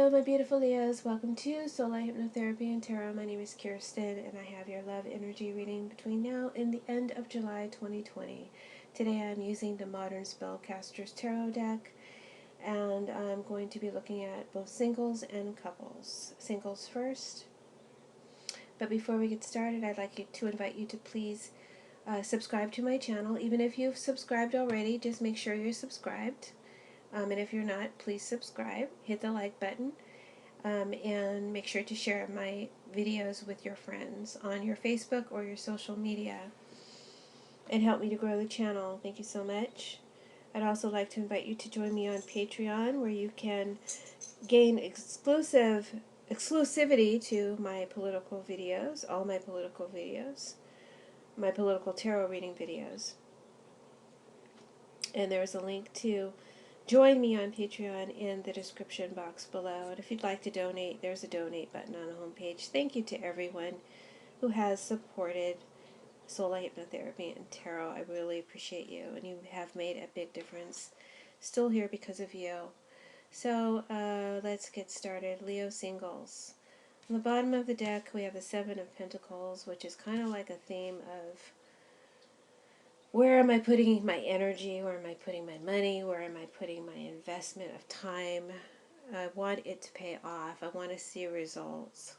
Hello, my beautiful Leos. Welcome to Solar Hypnotherapy and Tarot. My name is Kirsten, and I have your love energy reading between now and the end of July 2020. Today I'm using the Modern Spellcaster's Tarot deck, and I'm going to be looking at both singles and couples. Singles first. But before we get started, I'd like to invite you to please subscribe to my channel. Even if you've subscribed already, just make sure you're subscribed. And if you're not, please subscribe. Hit the like button. And make sure to share my videos with your friends on your Facebook or your social media and help me to grow the channel. Thank you so much. I'd also like to invite you to join me on Patreon, where you can gain exclusivity to my political videos, all my political videos, my political tarot reading videos. And there's a link to join me on Patreon in the description box below. And if you'd like to donate, there's a donate button on the homepage. Thank you to everyone who has supported Solar Hypnotherapy and Tarot. I really appreciate you, and you have made a big difference. Still here because of you. So let's get started. Leo singles. On the bottom of the deck, we have the Seven of Pentacles, which is kind of like a theme of where am I putting my energy? Where am I putting my money? Where am I putting my investment of time? I want it to pay off. I want to see results.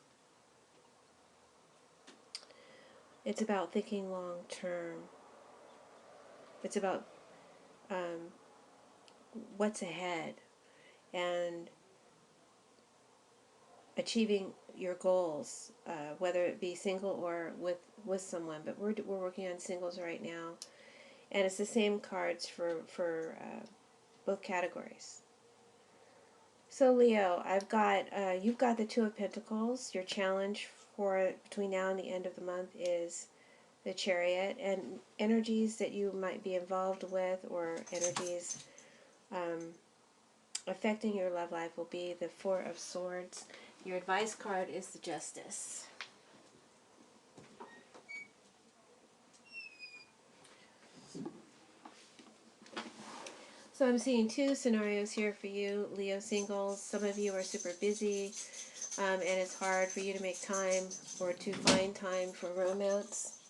It's about thinking long term. It's about what's ahead and achieving your goals, whether it be single or with someone. But we're working on singles right now. And it's the same cards for both categories. So Leo, you've got the Two of Pentacles. Your challenge for between now and the end of the month is the Chariot, and energies that you might be involved with, or energies affecting your love life, will be the Four of Swords. Your advice card is the Justice. So I'm seeing two scenarios here for you, Leo singles. Some of you are super busy, and it's hard for you to make time or to find time for romance.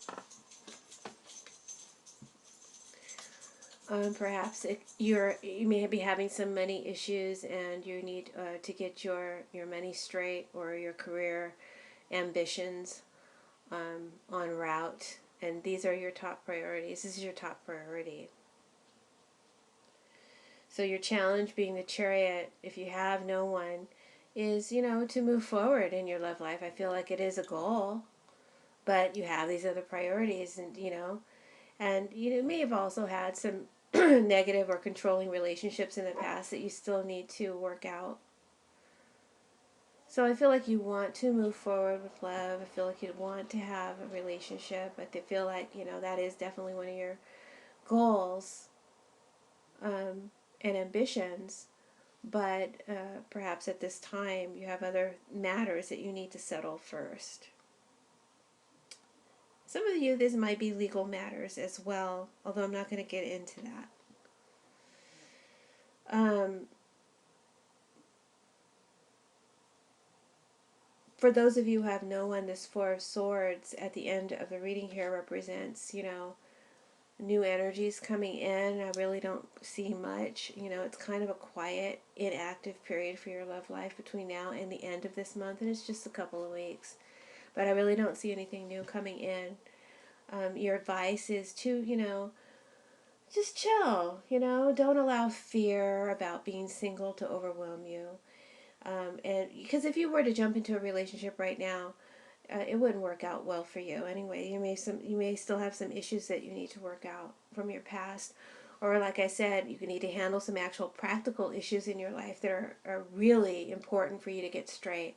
Perhaps you may be having some money issues, and you need to get your money straight, or your career ambitions on route. And these are your top priorities. This is your top priority. So your challenge, being the Chariot, if you have no one, is, to move forward in your love life. I feel like it is a goal, but you have these other priorities, and you may have also had some negative or controlling relationships in the past that you still need to work out. So I feel like you want to move forward with love. I feel like you want to have a relationship. I feel like, that is definitely one of your goals and ambitions. But perhaps at this time you have other matters that you need to settle first. Some of you, this might be legal matters as well, although I'm not going to get into that. For those of you who have no one, this Four of Swords at the end of the reading here represents, new energies coming in. I really don't see much. It's kind of a quiet, inactive period for your love life between now and the end of this month, and it's just a couple of weeks. But I really don't see anything new coming in. Your advice is to, just chill, don't allow fear about being single to overwhelm you. And because if you were to jump into a relationship right now, it wouldn't work out well for you anyway. You may still have some issues that you need to work out from your past, or like I said, you need to handle some actual practical issues in your life that are really important for you to get straight.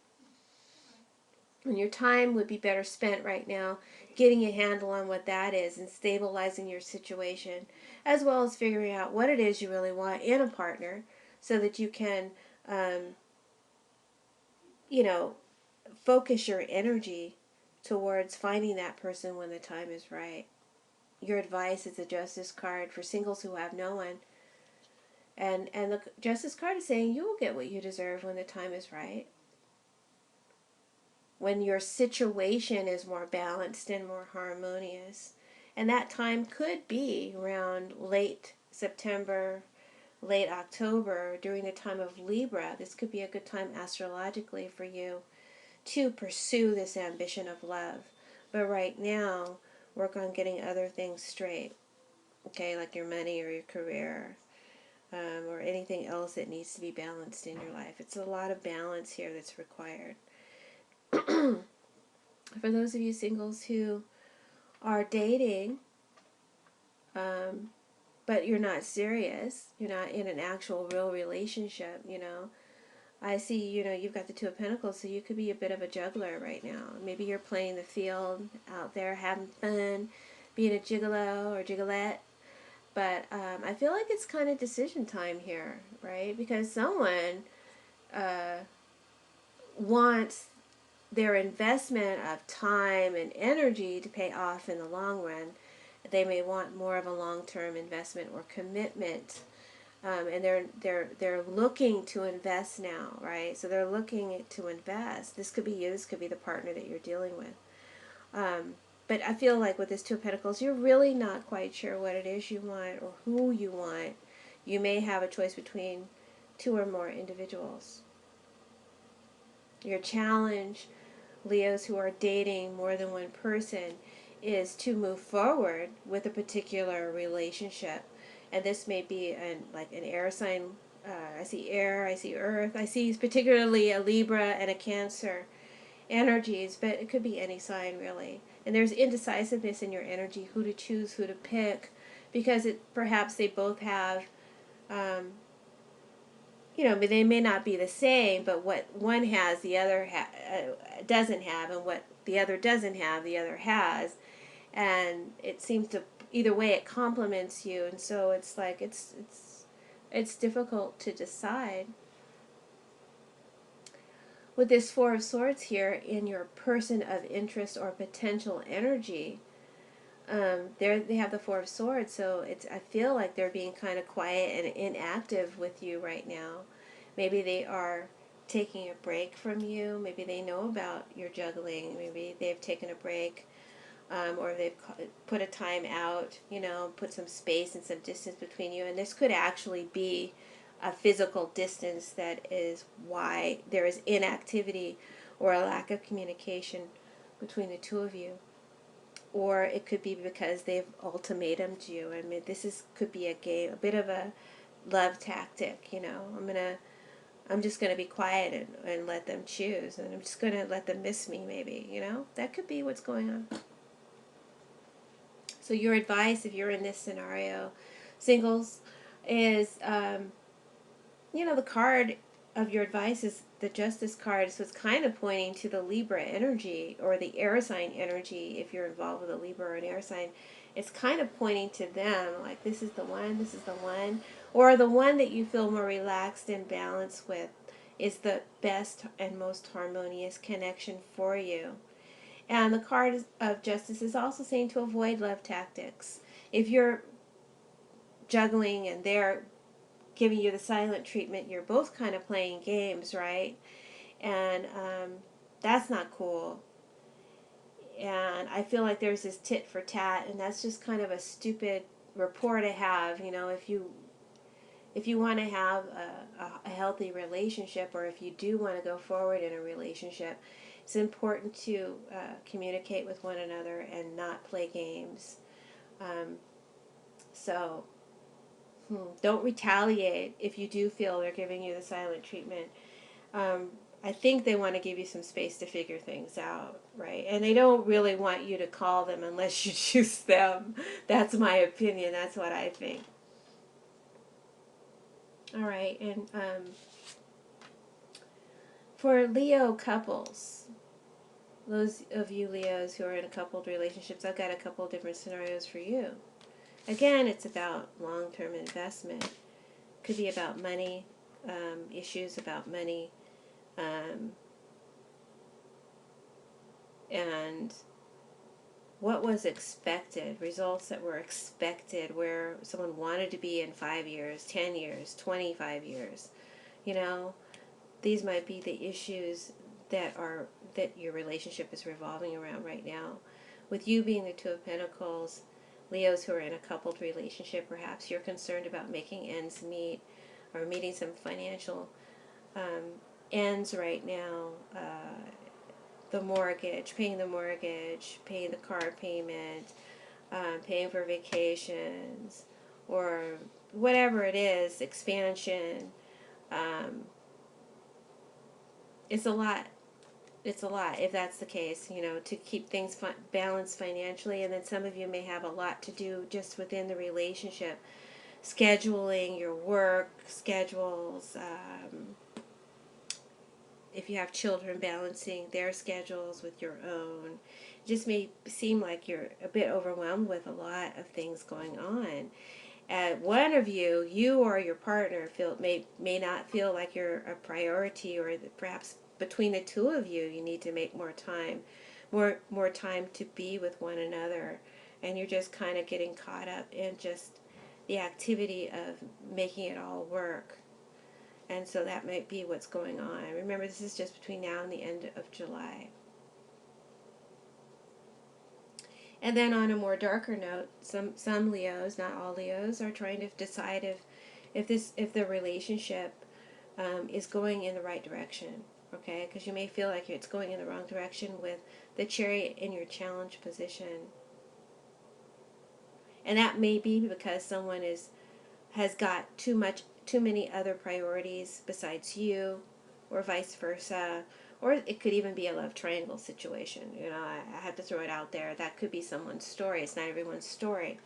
And your time would be better spent right now getting a handle on what that is and stabilizing your situation, as well as figuring out what it is you really want in a partner, so that you can focus your energy towards finding that person when the time is right. Your advice is the Justice card for singles who have no one. And the Justice card is saying you will get what you deserve when the time is right. When your situation is more balanced and more harmonious. And that time could be around late September, late October, during the time of Libra. This could be a good time astrologically for you to pursue this ambition of love. But right now, work on getting other things straight. Okay, like your money or your career, or anything else that needs to be balanced in your life. It's a lot of balance here that's required. For those of you singles who are dating, um, but you're not serious, you're not in an actual real relationship, I see, you've got the Two of Pentacles, so you could be a bit of a juggler right now. Maybe you're playing the field out there, having fun, being a gigolo or gigolette. But I feel like it's kind of decision time here, right? Because someone uh, wants their investment of time and energy to pay off in the long run. They may want more of a long-term investment or commitment, and they're looking to invest now, right? So they're looking to invest. This could be you. This could be the partner that you're dealing with. But I feel like with this Two of Pentacles, you're really not quite sure what it is you want or who you want. You may have a choice between two or more individuals. Your challenge, Leos who are dating more than one person, is to move forward with a particular relationship. And this may be like an air sign. I see air, I see earth, I see particularly a Libra and a Cancer energies, but it could be any sign really. And there's indecisiveness in your energy, who to choose, who to pick, because perhaps they both have, um, they may not be the same, but what one has, the other doesn't have, and what the other doesn't have, the other has, and it seems to either way it complements you, and so it's like it's difficult to decide. With this Four of Swords here in your person of interest or potential energy, there they have the Four of Swords, so I feel like they're being kind of quiet and inactive with you right now. Maybe they are taking a break from you. Maybe they know about your juggling. Maybe they've taken a break, or they've put a time out, put some space and some distance between you. And this could actually be a physical distance that is why there is inactivity or a lack of communication between the two of you. Or it could be because they've ultimatumed you. I mean, could be a game, a bit of a love tactic. I'm just gonna be quiet and let them choose, and I'm just gonna let them miss me. Maybe that could be what's going on. So your advice, if you're in this scenario, singles, is the card of your advice is the Justice card, so it's kind of pointing to the Libra energy or the air sign energy. If you're involved with a Libra or an air sign, it's kind of pointing to them, like this is the one, or the one that you feel more relaxed and balanced with is the best and most harmonious connection for you. And the card of Justice is also saying to avoid love tactics. If you're juggling and they're giving you the silent treatment, you're both kind of playing games, right? And that's not cool. And I feel like there's this tit for tat, and that's just kind of a stupid rapport to have. If you want to have a healthy relationship, or if you do want to go forward in a relationship, it's important to communicate with one another and not play games. So don't retaliate if you do feel they're giving you the silent treatment. I think they want to give you some space to figure things out, right? And they don't really want you to call them unless you choose them. That's my opinion. That's what I think. All right, and for Leo couples, those of you Leos who are in coupled relationships, I've got a couple of different scenarios for you. Again, it's about long-term investment. Could be about money, issues about money, and what was expected, results that were expected, where someone wanted to be in 5 years, 10 years, 25 years. You know, these might be the issues that your relationship is revolving around right now. With you being the Two of Pentacles, Leos who are in a coupled relationship, perhaps you're concerned about making ends meet or meeting some financial ends right now. The mortgage, paying the mortgage, paying the car payment, paying for vacations, or whatever it is, expansion. Um, it's a lot. It's a lot if that's the case, to keep things balanced financially. And then some of you may have a lot to do just within the relationship, scheduling your work schedules. If you have children, balancing their schedules with your own. It just may seem like you're a bit overwhelmed with a lot of things going on. One of you or your partner may not feel like you're a priority, or perhaps between the two of you, you need to make more time to be with one another, and you're just kind of getting caught up in just the activity of making it all work. And so that might be what's going on. Remember, this is just between now and the end of July. And then on a more darker note, some Leos, not all Leos, are trying to decide if the relationship is going in the right direction. Okay, because you may feel like it's going in the wrong direction with the Chariot in your challenge position, and that may be because someone has got too many other priorities besides you, or vice versa. Or it could even be a love triangle situation. I have to throw it out there. That could be someone's story. It's not everyone's story.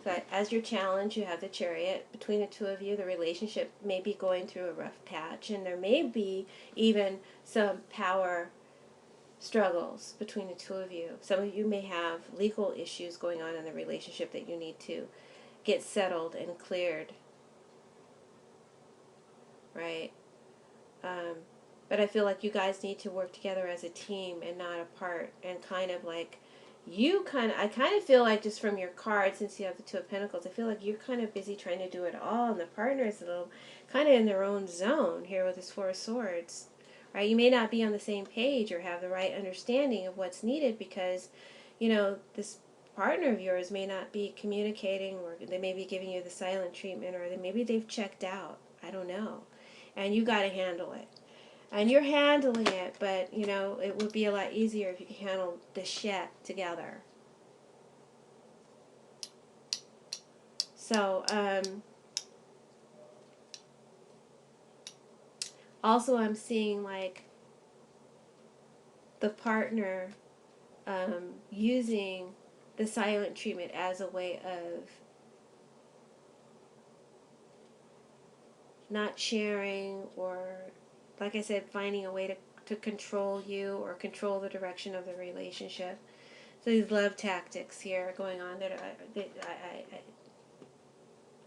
But as your challenge, you have the Chariot. Between the two of you, the relationship may be going through a rough patch, and there may be even some power struggles between the two of you. Some of you may have legal issues going on in the relationship that you need to get settled and cleared. Right? But I feel like you guys need to work together as a team and not apart, and kind of like I kind of feel like, just from your card, since you have the Two of Pentacles, I feel like you're kind of busy trying to do it all, and the partner is a little kind of in their own zone here with this Four of Swords. Right? You may not be on the same page or have the right understanding of what's needed, because this partner of yours may not be communicating, or they may be giving you the silent treatment, or maybe they've checked out. I don't know. And you got to handle it. And you're handling it, but, it would be a lot easier if you could handle the shit together. So, also I'm seeing, like, the partner using the silent treatment as a way of not sharing, or, like I said, finding a way to control you or control the direction of the relationship. So these love tactics here going on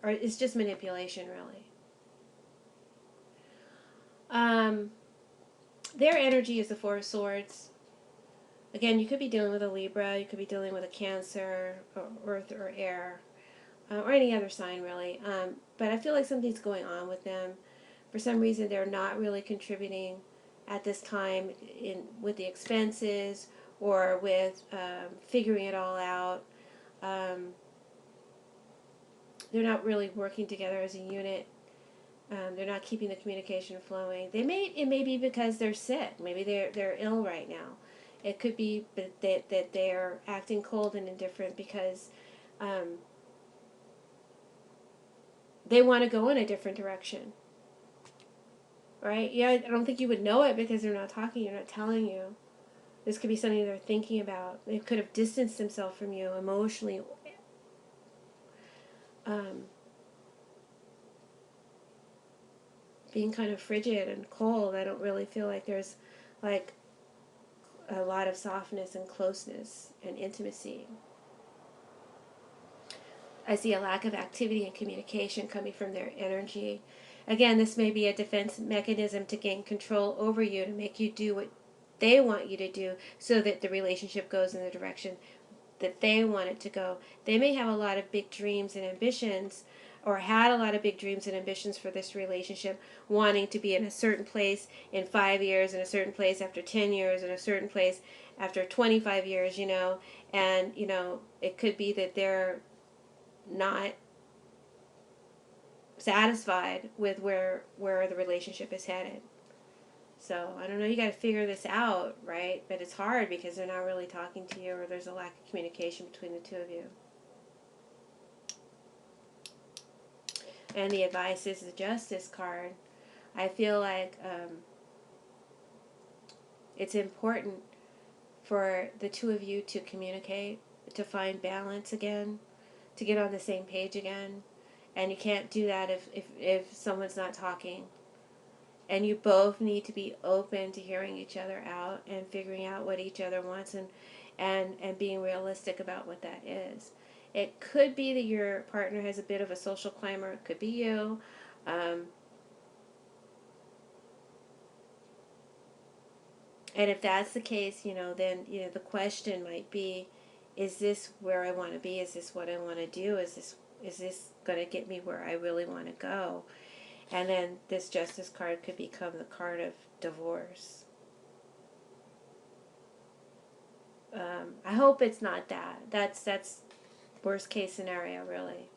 or it's just manipulation, really. Their energy is the Four of Swords. Again, you could be dealing with a Libra, you could be dealing with a Cancer, or Earth, or Air, or any other sign, really. But I feel like something's going on with them. For some reason, they're not really contributing at this time with the expenses, or with figuring it all out. They're not really working together as a unit. They're not keeping the communication flowing. It may be because they're sick. Maybe they're ill right now. It could be that they're acting cold and indifferent because they want to go in a different direction. Right? Yeah, I don't think you would know it because they're not talking. They're not telling you. This could be something they're thinking about. They could have distanced themselves from you emotionally. Being kind of frigid and cold. I don't really feel like there's like a lot of softness and closeness and intimacy. I see a lack of activity and communication coming from their energy. Again, this may be a defense mechanism to gain control over you, to make you do what they want you to do so that the relationship goes in the direction that they want it to go. They may have a lot of big dreams and ambitions, or had a lot of big dreams and ambitions for this relationship, wanting to be in a certain place in 5 years, in a certain place after 10 years, in a certain place after 25 years, and, it could be that they're not satisfied with where the relationship is headed. So I don't know, you got to figure this out, right? But it's hard because they're not really talking to you, or there's a lack of communication between the two of you. And the advice is the Justice card. I feel like it's important for the two of you to communicate, to find balance again, to get on the same page again. And you can't do that if someone's not talking. And you both need to be open to hearing each other out and figuring out what each other wants, and being realistic about what that is. It could be that your partner has a bit of a social climber. It could be you. And if that's the case, then the question might be, is this where I want to be? Is this what I want to do? Is this going to get me where I really want to go? And then this Justice card could become the card of divorce. I hope it's not that. That's worst case scenario, really.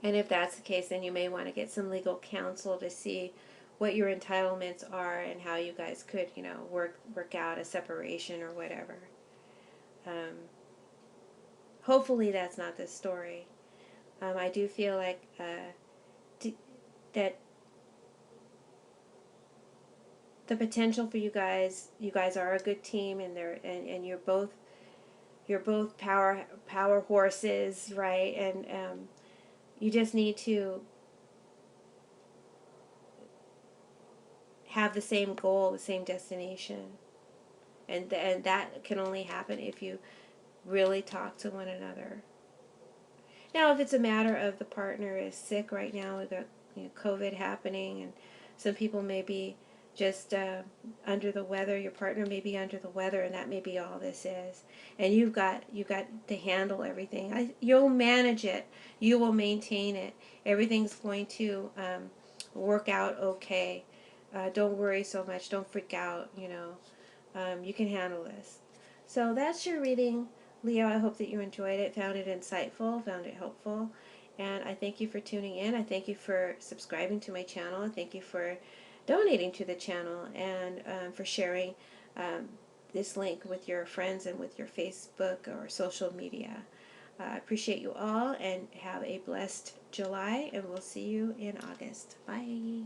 And if that's the case, then you may want to get some legal counsel to see what your entitlements are and how you guys could, work out a separation or whatever. Hopefully that's not the story. I do feel like that the potential for you guys are a good team, and you're both power horses, right? And you just need to have the same goal, the same destination, and that can only happen if you really talk to one another. Now, if it's a matter of the partner is sick right now, we've got COVID happening, and some people may be just under the weather. Your partner may be under the weather, and that may be all this is. And you've got to handle everything. You'll manage it. You will maintain it. Everything's going to work out okay. Don't worry so much. Don't freak out. You can handle this. So that's your reading, Leo. I hope that you enjoyed it, found it insightful, found it helpful. And I thank you for tuning in. I thank you for subscribing to my channel. I thank you for donating to the channel, and for sharing this link with your friends and with your Facebook or social media. I appreciate you all, and have a blessed July, and we'll see you in August. Bye.